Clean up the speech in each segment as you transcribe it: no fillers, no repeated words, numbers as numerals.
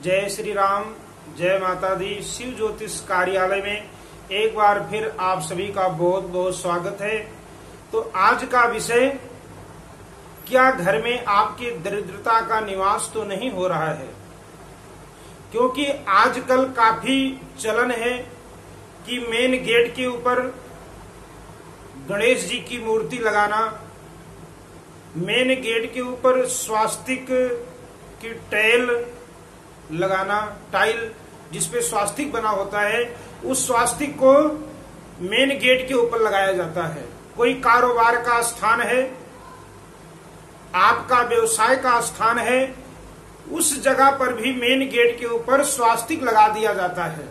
जय श्री राम, जय माता दी। शिव ज्योतिष कार्यालय में एक बार फिर आप सभी का बहुत बहुत स्वागत है। तो आज का विषय, क्या घर में आपकी दरिद्रता का निवास तो नहीं हो रहा है? क्योंकि आजकल काफी चलन है कि मेन गेट के ऊपर गणेश जी की मूर्ति लगाना, मेन गेट के ऊपर स्वास्तिक की टाइल जिसपे स्वास्तिक बना होता है, उस स्वास्तिक को मेन गेट के ऊपर लगाया जाता है। कोई कारोबार का स्थान है, आपका व्यवसाय का स्थान है, उस जगह पर भी मेन गेट के ऊपर स्वास्तिक लगा दिया जाता है।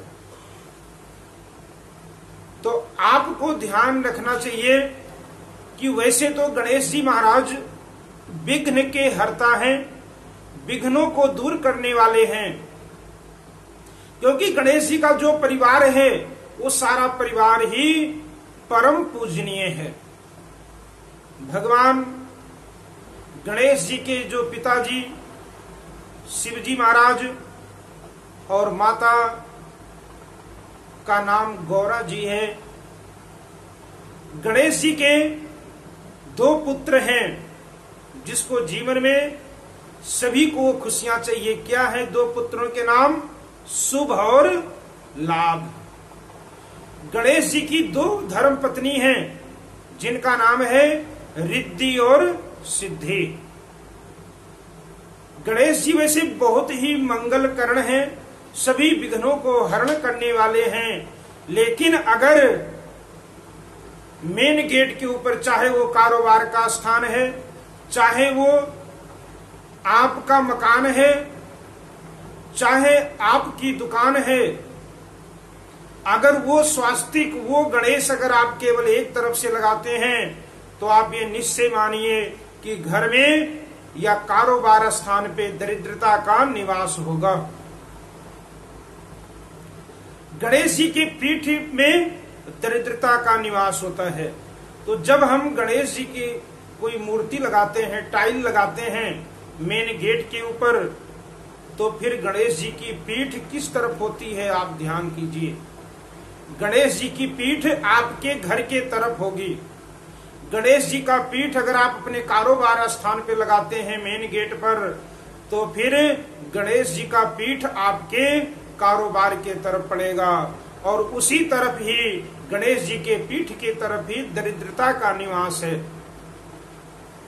तो आपको ध्यान रखना चाहिए कि वैसे तो गणेश जी महाराज विघ्न के हर्ता हैं, विघ्नों को दूर करने वाले हैं। क्योंकि गणेश जी का जो परिवार है वो सारा परिवार ही परम पूजनीय है। भगवान गणेश जी के जो पिताजी शिव जी महाराज और माता का नाम गौरा जी है। गणेश जी के दो पुत्र हैं जिसको जीवन में सभी को खुशियां चाहिए। क्या है दो पुत्रों के नाम? शुभ और लाभ। गणेश जी की दो धर्म पत्नी हैं जिनका नाम है रिद्धि और सिद्धि। गणेश जी वैसे बहुत ही मंगलकरण हैं, सभी विघ्नों को हरण करने वाले हैं। लेकिन अगर मेन गेट के ऊपर, चाहे वो कारोबार का स्थान है, चाहे वो आपका मकान है, चाहे आपकी दुकान है, अगर वो स्वास्तिक, वो गणेश अगर आप केवल एक तरफ से लगाते हैं तो आप ये निश्चय मानिए कि घर में या कारोबार स्थान पे दरिद्रता का निवास होगा। गणेश जी की पीठ में दरिद्रता का निवास होता है। तो जब हम गणेश जी की कोई मूर्ति लगाते हैं, टाइल लगाते हैं मेन गेट के ऊपर, तो फिर गणेश जी की पीठ किस तरफ होती है आप ध्यान कीजिए। गणेश जी की पीठ आपके घर के तरफ होगी। गणेश जी का पीठ अगर आप अपने कारोबार स्थान पे लगाते हैं मेन गेट पर, तो फिर गणेश जी का पीठ आपके कारोबार के तरफ पड़ेगा और उसी तरफ ही गणेश जी के पीठ के तरफ ही दरिद्रता का निवास है।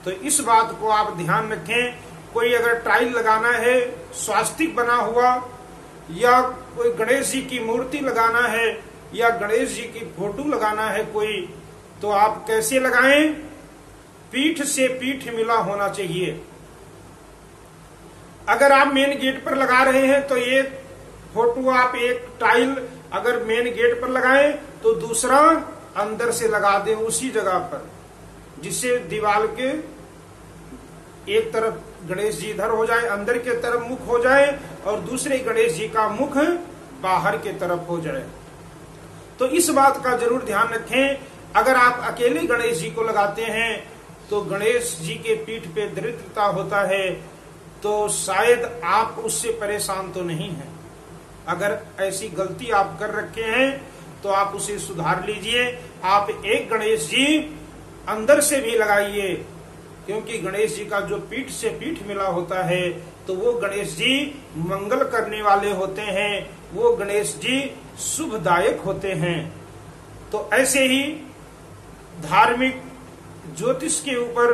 तो इस बात को आप ध्यान रखें। कोई अगर टाइल लगाना है स्वास्तिक बना हुआ, या कोई गणेश जी की मूर्ति लगाना है, या गणेश जी की फोटो लगाना है कोई, तो आप कैसे लगाएं? पीठ से पीठ मिला होना चाहिए। अगर आप मेन गेट पर लगा रहे हैं तो एक फोटो, आप एक टाइल अगर मेन गेट पर लगाएं तो दूसरा अंदर से लगा दें उसी जगह पर, जिससे दीवार के एक तरफ गणेश जी इधर हो जाए, अंदर के तरफ मुख हो जाए, और दूसरे गणेश जी का मुख बाहर के तरफ हो जाए। तो इस बात का जरूर ध्यान रखें। अगर आप अकेले गणेश जी को लगाते हैं तो गणेश जी के पीठ पे दरिद्रता होता है, तो शायद आप उससे परेशान तो नहीं हैं। अगर ऐसी गलती आप कर रखे हैं तो आप उसे सुधार लीजिए। आप एक गणेश जी अंदर से भी लगाइए, क्योंकि गणेश जी का जो पीठ से पीठ मिला होता है तो वो गणेश जी मंगल करने वाले होते हैं, वो गणेश जी शुभदायक होते हैं। तो ऐसे ही धार्मिक ज्योतिष के ऊपर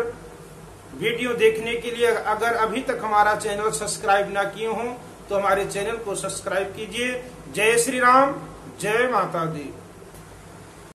वीडियो देखने के लिए अगर अभी तक हमारा चैनल सब्सक्राइब ना किए हों तो हमारे चैनल को सब्सक्राइब कीजिए। जय श्री राम, जय माता दी।